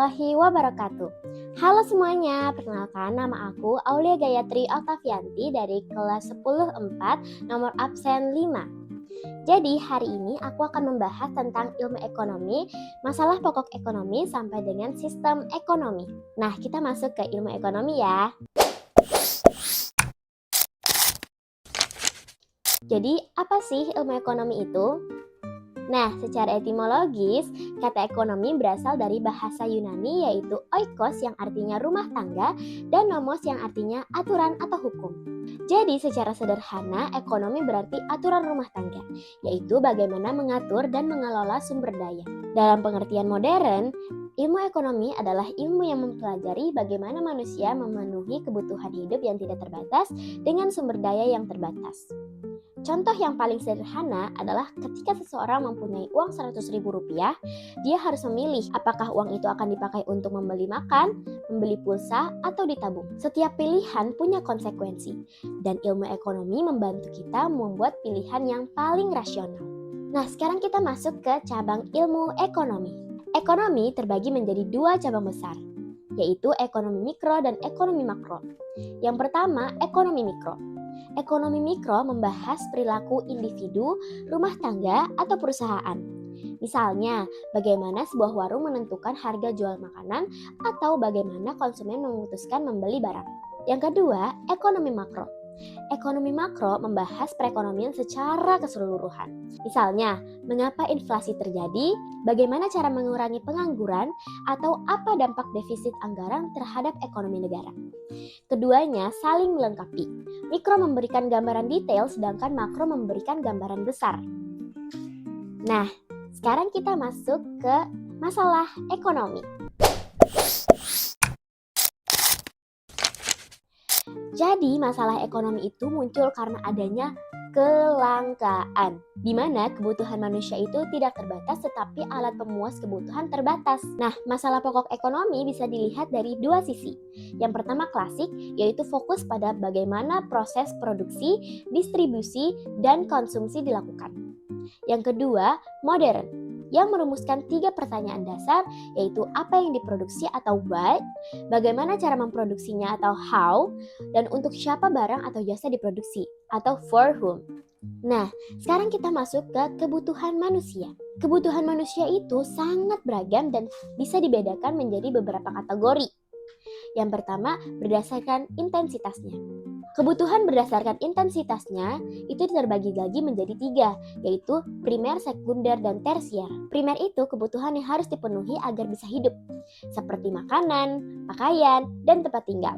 warahmatullahi wabarakatuh. Halo semuanya, perkenalkan nama aku Aulia Gayatri Octavianti dari kelas 10-4 nomor absen 5. Jadi hari ini aku akan membahas tentang ilmu ekonomi, masalah pokok ekonomi sampai dengan sistem ekonomi. Nah, kita masuk ke ilmu ekonomi ya. Jadi apa sih ilmu ekonomi itu? Nah, secara etimologis, kata ekonomi berasal dari bahasa Yunani yaitu oikos yang artinya rumah tangga dan nomos yang artinya aturan atau hukum. Jadi secara sederhana, ekonomi berarti aturan rumah tangga, yaitu bagaimana mengatur dan mengelola sumber daya. Dalam pengertian modern, ilmu ekonomi adalah ilmu yang mempelajari bagaimana manusia memenuhi kebutuhan hidup yang tidak terbatas dengan sumber daya yang terbatas. Contoh yang paling sederhana adalah ketika seseorang mempunyai uang Rp100.000, dia harus memilih apakah uang itu akan dipakai untuk membeli makan, membeli pulsa, atau ditabung. Setiap pilihan punya konsekuensi, dan ilmu ekonomi membantu kita membuat pilihan yang paling rasional. Nah, sekarang kita masuk ke cabang ilmu ekonomi. Ekonomi terbagi menjadi dua cabang besar, yaitu ekonomi mikro dan ekonomi makro. Yang pertama, ekonomi mikro. Ekonomi mikro membahas perilaku individu, rumah tangga, atau perusahaan. Misalnya, bagaimana sebuah warung menentukan harga jual makanan atau bagaimana konsumen memutuskan membeli barang. Yang kedua, ekonomi makro. Ekonomi makro membahas perekonomian secara keseluruhan. Misalnya, mengapa inflasi terjadi, bagaimana cara mengurangi pengangguran, atau apa dampak defisit anggaran terhadap ekonomi negara. Keduanya saling melengkapi. Mikro memberikan gambaran detail, sedangkan makro memberikan gambaran besar. Nah, sekarang kita masuk ke masalah ekonomi. Jadi, masalah ekonomi itu muncul karena adanya kelangkaan, di mana kebutuhan manusia itu tidak terbatas tetapi alat pemuas kebutuhan terbatas. Nah, masalah pokok ekonomi bisa dilihat dari dua sisi. Yang pertama klasik, yaitu fokus pada bagaimana proses produksi, distribusi, dan konsumsi dilakukan. Yang kedua, modern, yang merumuskan 3 pertanyaan dasar, yaitu apa yang diproduksi atau what, bagaimana cara memproduksinya atau how, dan untuk siapa barang atau jasa diproduksi atau for whom. Nah, sekarang kita masuk ke kebutuhan manusia. Kebutuhan manusia itu sangat beragam dan bisa dibedakan menjadi beberapa kategori. Yang pertama, berdasarkan intensitasnya. Kebutuhan berdasarkan intensitasnya itu terbagi lagi menjadi 3, yaitu primer, sekunder, dan tersier. Primer itu kebutuhan yang harus dipenuhi agar bisa hidup, seperti makanan, pakaian, dan tempat tinggal.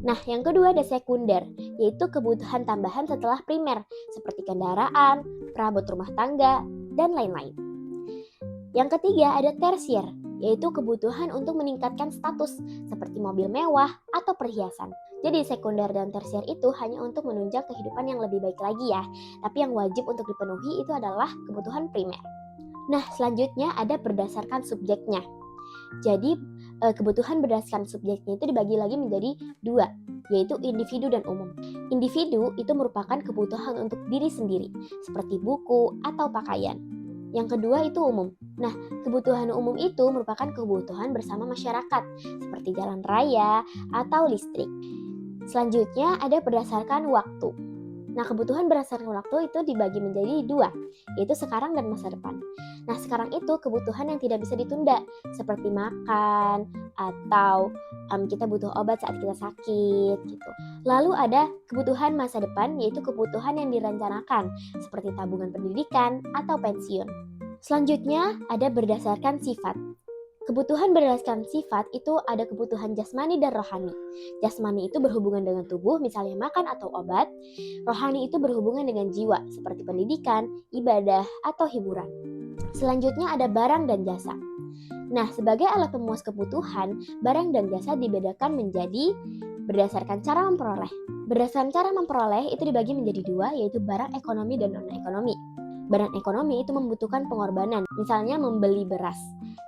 Nah, yang kedua ada sekunder, yaitu kebutuhan tambahan setelah primer, seperti kendaraan, perabot rumah tangga, dan lain-lain. Yang ketiga ada tersier, yaitu kebutuhan untuk meningkatkan status, seperti mobil mewah atau perhiasan. Jadi sekunder dan tersier itu hanya untuk menunjang kehidupan yang lebih baik lagi ya, tapi yang wajib untuk dipenuhi itu adalah kebutuhan primer. Nah, selanjutnya ada berdasarkan subjeknya. Jadi kebutuhan berdasarkan subjeknya itu dibagi lagi menjadi 2, yaitu individu dan umum. Individu itu merupakan kebutuhan untuk diri sendiri, seperti buku atau pakaian. Yang kedua itu umum. Nah, kebutuhan umum itu merupakan kebutuhan bersama masyarakat, seperti jalan raya atau listrik. Selanjutnya ada berdasarkan waktu. Nah, kebutuhan berdasarkan waktu itu dibagi menjadi 2, yaitu sekarang dan masa depan. Nah, sekarang itu kebutuhan yang tidak bisa ditunda, seperti makan atau kita butuh obat saat kita sakit gitu. Lalu ada kebutuhan masa depan, yaitu kebutuhan yang direncanakan, seperti tabungan pendidikan atau pensiun. Selanjutnya ada berdasarkan sifat. Kebutuhan berdasarkan sifat itu ada kebutuhan jasmani dan rohani. Jasmani itu berhubungan dengan tubuh, misalnya makan atau obat. Rohani itu berhubungan dengan jiwa, seperti pendidikan, ibadah, atau hiburan. Selanjutnya ada barang dan jasa. Nah, sebagai alat pemuas kebutuhan, barang dan jasa dibedakan menjadi berdasarkan cara memperoleh. Berdasarkan cara memperoleh itu dibagi menjadi 2, yaitu barang ekonomi dan non-ekonomi. Barang ekonomi itu membutuhkan pengorbanan, misalnya membeli beras.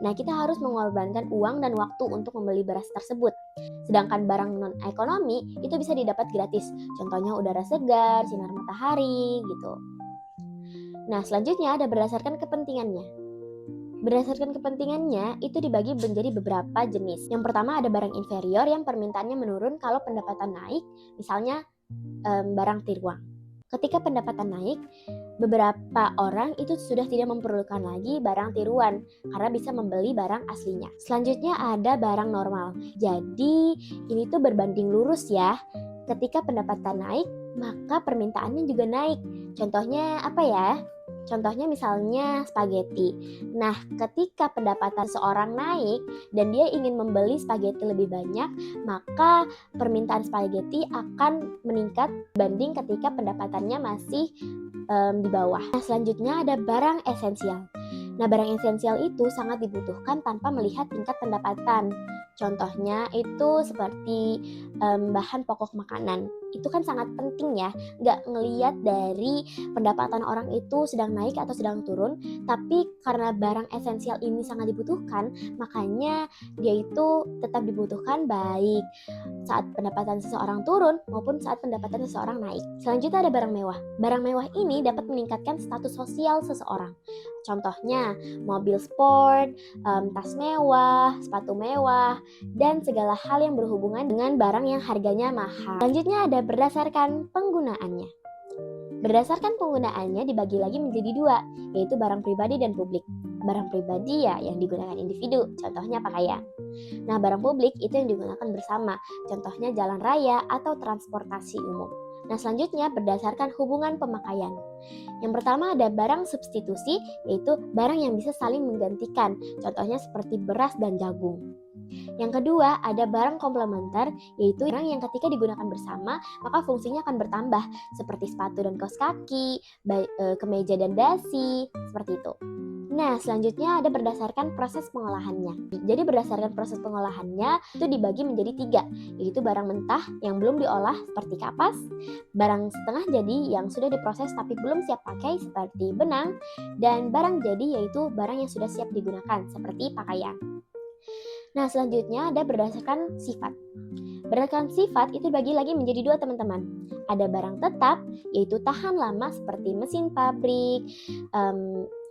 Nah, kita harus mengorbankan uang dan waktu untuk membeli beras tersebut. Sedangkan barang non-ekonomi itu bisa didapat gratis. Contohnya udara segar, sinar matahari, gitu. Nah, selanjutnya ada berdasarkan kepentingannya. Berdasarkan kepentingannya, itu dibagi menjadi beberapa jenis. Yang pertama ada barang inferior yang permintaannya menurun kalau pendapatan naik, misalnya barang tiruan. Ketika pendapatan naik, beberapa orang itu sudah tidak memerlukan lagi barang tiruan karena bisa membeli barang aslinya. Selanjutnya ada barang normal. Jadi ini tuh berbanding lurus ya. Ketika pendapatan naik, maka permintaannya juga naik. Contohnya apa ya? Contohnya misalnya spaghetti. Nah, ketika pendapatan seorang naik dan dia ingin membeli spaghetti lebih banyak, maka permintaan spaghetti akan meningkat dibanding ketika pendapatannya masih di bawah. Nah, selanjutnya ada barang esensial. Nah, barang esensial itu sangat dibutuhkan tanpa melihat tingkat pendapatan. Contohnya itu seperti bahan pokok makanan. Itu kan sangat penting ya, nggak ngelihat dari pendapatan orang itu sedang naik atau sedang turun, tapi karena barang esensial ini sangat dibutuhkan, makanya dia itu tetap dibutuhkan baik saat pendapatan seseorang turun maupun saat pendapatan seseorang naik. Selanjutnya ada barang mewah. Barang mewah ini dapat meningkatkan status sosial seseorang. Contohnya mobil sport, tas mewah, sepatu mewah, dan segala hal yang berhubungan dengan barang yang harganya mahal. Selanjutnya ada berdasarkan penggunaannya. Berdasarkan penggunaannya dibagi lagi menjadi dua, yaitu barang pribadi dan publik. Barang pribadi ya yang digunakan individu, contohnya pakaian. Nah, barang publik itu yang digunakan bersama, contohnya jalan raya atau transportasi umum. Nah, selanjutnya berdasarkan hubungan pemakaian. Yang pertama ada barang substitusi, yaitu barang yang bisa saling menggantikan, contohnya seperti beras dan jagung. Yang kedua ada barang komplementer, yaitu barang yang ketika digunakan bersama maka fungsinya akan bertambah, seperti sepatu dan kaos kaki, kemeja dan dasi, seperti itu. Nah, selanjutnya ada berdasarkan proses pengolahannya. Jadi berdasarkan proses pengolahannya itu dibagi menjadi 3, yaitu barang mentah yang belum diolah seperti kapas, barang setengah jadi yang sudah diproses tapi belum siap pakai seperti benang, dan barang jadi yaitu barang yang sudah siap digunakan seperti pakaian. Nah, selanjutnya ada berdasarkan sifat. Berdasarkan sifat itu dibagi lagi menjadi 2 teman-teman. Ada barang tetap, yaitu tahan lama seperti mesin pabrik,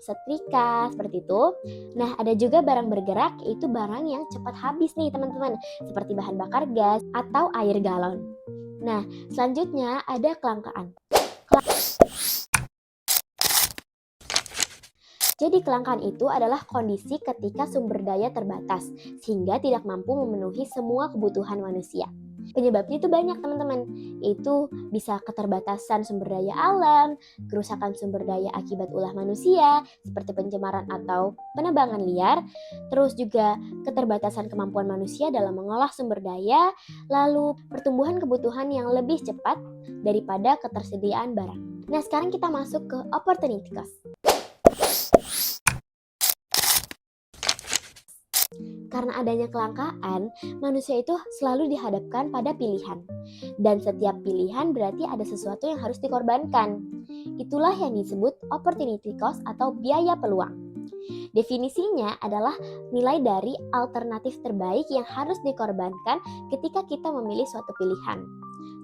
setrika, seperti itu. Nah, ada juga barang bergerak, yaitu barang yang cepat habis nih teman-teman, seperti bahan bakar gas atau air galon. Nah, selanjutnya ada kelangkaan. Jadi kelangkaan itu adalah kondisi ketika sumber daya terbatas, sehingga tidak mampu memenuhi semua kebutuhan manusia. Penyebabnya itu banyak teman-teman, yaitu bisa keterbatasan sumber daya alam, kerusakan sumber daya akibat ulah manusia, seperti pencemaran atau penebangan liar, terus juga keterbatasan kemampuan manusia dalam mengolah sumber daya, lalu pertumbuhan kebutuhan yang lebih cepat daripada ketersediaan barang. Nah, sekarang kita masuk ke opportunity cost. Karena adanya kelangkaan, manusia itu selalu dihadapkan pada pilihan. Dan setiap pilihan berarti ada sesuatu yang harus dikorbankan. Itulah yang disebut opportunity cost atau biaya peluang. Definisinya adalah nilai dari alternatif terbaik yang harus dikorbankan ketika kita memilih suatu pilihan.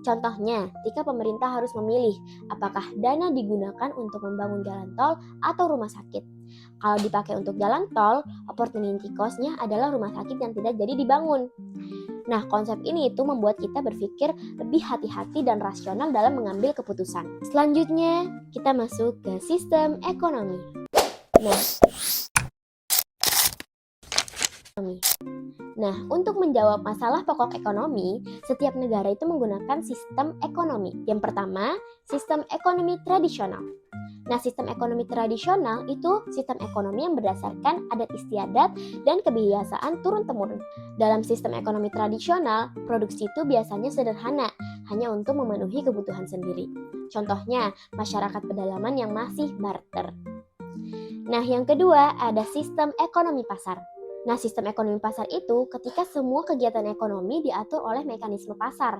Contohnya, ketika pemerintah harus memilih apakah dana digunakan untuk membangun jalan tol atau rumah sakit. Kalau dipakai untuk jalan tol, opportunity cost-nya adalah rumah sakit yang tidak jadi dibangun. Nah, konsep ini itu membuat kita berpikir lebih hati-hati dan rasional dalam mengambil keputusan. Selanjutnya, kita masuk ke sistem ekonomi. Nah, untuk menjawab masalah pokok ekonomi, setiap negara itu menggunakan sistem ekonomi. Yang pertama, sistem ekonomi tradisional. Nah, sistem ekonomi tradisional itu sistem ekonomi yang berdasarkan adat istiadat dan kebiasaan turun-temurun. Dalam sistem ekonomi tradisional, produksi itu biasanya sederhana, hanya untuk memenuhi kebutuhan sendiri. Contohnya, masyarakat pedalaman yang masih barter. Nah, yang kedua ada sistem ekonomi pasar. Nah, sistem ekonomi pasar itu ketika semua kegiatan ekonomi diatur oleh mekanisme pasar.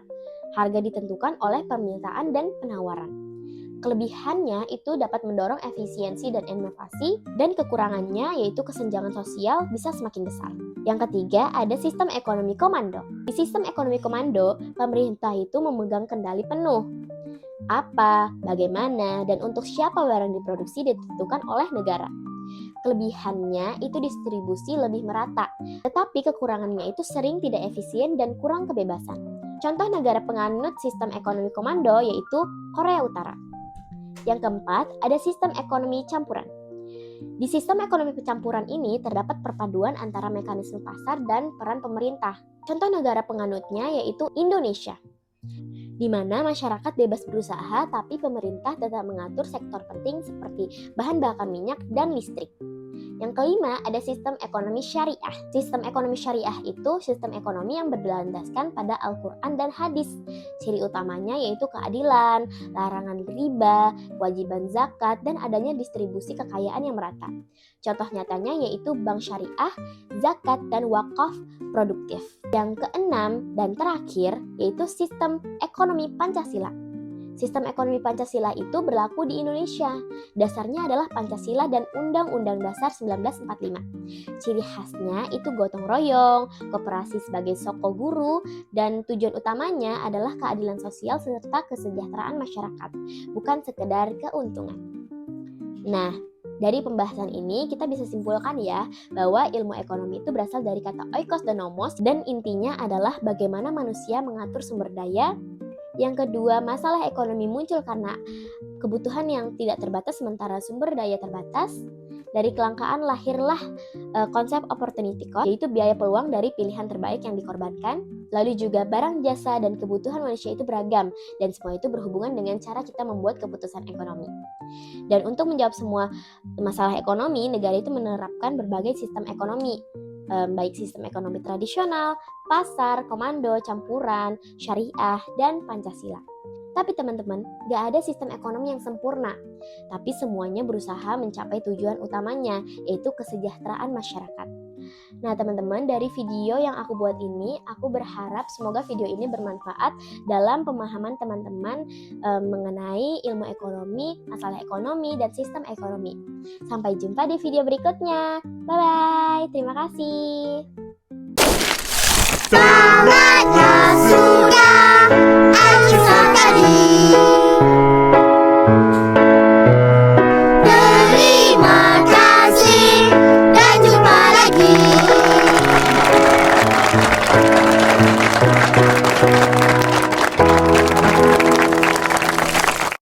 Harga ditentukan oleh permintaan dan penawaran. Kelebihannya itu dapat mendorong efisiensi dan inovasi, dan kekurangannya yaitu kesenjangan sosial bisa semakin besar. Yang ketiga ada sistem ekonomi komando. Di sistem ekonomi komando, pemerintah itu memegang kendali penuh. Apa, bagaimana, dan untuk siapa barang diproduksi ditentukan oleh negara. Kelebihannya itu distribusi lebih merata, tetapi kekurangannya itu sering tidak efisien dan kurang kebebasan. Contoh negara penganut sistem ekonomi komando yaitu Korea Utara. Yang keempat, ada sistem ekonomi campuran. Di sistem ekonomi campuran ini terdapat perpaduan antara mekanisme pasar dan peran pemerintah. Contoh negara penganutnya yaitu Indonesia, di mana masyarakat bebas berusaha tapi pemerintah tetap mengatur sektor penting seperti bahan bakar minyak dan listrik. Yang kelima, ada sistem ekonomi syariah. Sistem ekonomi syariah itu sistem ekonomi yang berlandaskan pada Al-Quran dan hadis. Ciri utamanya yaitu keadilan, larangan riba, kewajiban zakat, dan adanya distribusi kekayaan yang merata. Contoh nyatanya yaitu bank syariah, zakat, dan wakaf produktif. Yang keenam dan terakhir yaitu sistem ekonomi Pancasila. Sistem ekonomi Pancasila itu berlaku di Indonesia. Dasarnya adalah Pancasila dan Undang-Undang Dasar 1945. Ciri khasnya itu gotong royong, koperasi sebagai soko guru, dan tujuan utamanya adalah keadilan sosial serta kesejahteraan masyarakat, bukan sekedar keuntungan. Nah, dari pembahasan ini kita bisa simpulkan ya bahwa ilmu ekonomi itu berasal dari kata oikos dan nomos, dan intinya adalah bagaimana manusia mengatur sumber daya. Yang kedua, masalah ekonomi muncul karena kebutuhan yang tidak terbatas sementara sumber daya terbatas. Dari kelangkaan lahirlah konsep opportunity cost, yaitu biaya peluang dari pilihan terbaik yang dikorbankan. Lalu juga barang, jasa, dan kebutuhan manusia itu beragam, dan semua itu berhubungan dengan cara kita membuat keputusan ekonomi. Dan untuk menjawab semua masalah ekonomi, negara itu menerapkan berbagai sistem ekonomi, baik sistem ekonomi tradisional, pasar, komando, campuran, syariah, dan Pancasila. Tapi teman-teman, gak ada sistem ekonomi yang sempurna. Tapi semuanya berusaha mencapai tujuan utamanya, yaitu kesejahteraan masyarakat. Nah teman-teman, dari video yang aku buat ini, aku berharap semoga video ini bermanfaat dalam pemahaman teman-teman mengenai ilmu ekonomi, masalah ekonomi, dan sistem ekonomi. Sampai jumpa di video berikutnya. Bye-bye, terima kasih. Tamatnya sudah akhir sekali.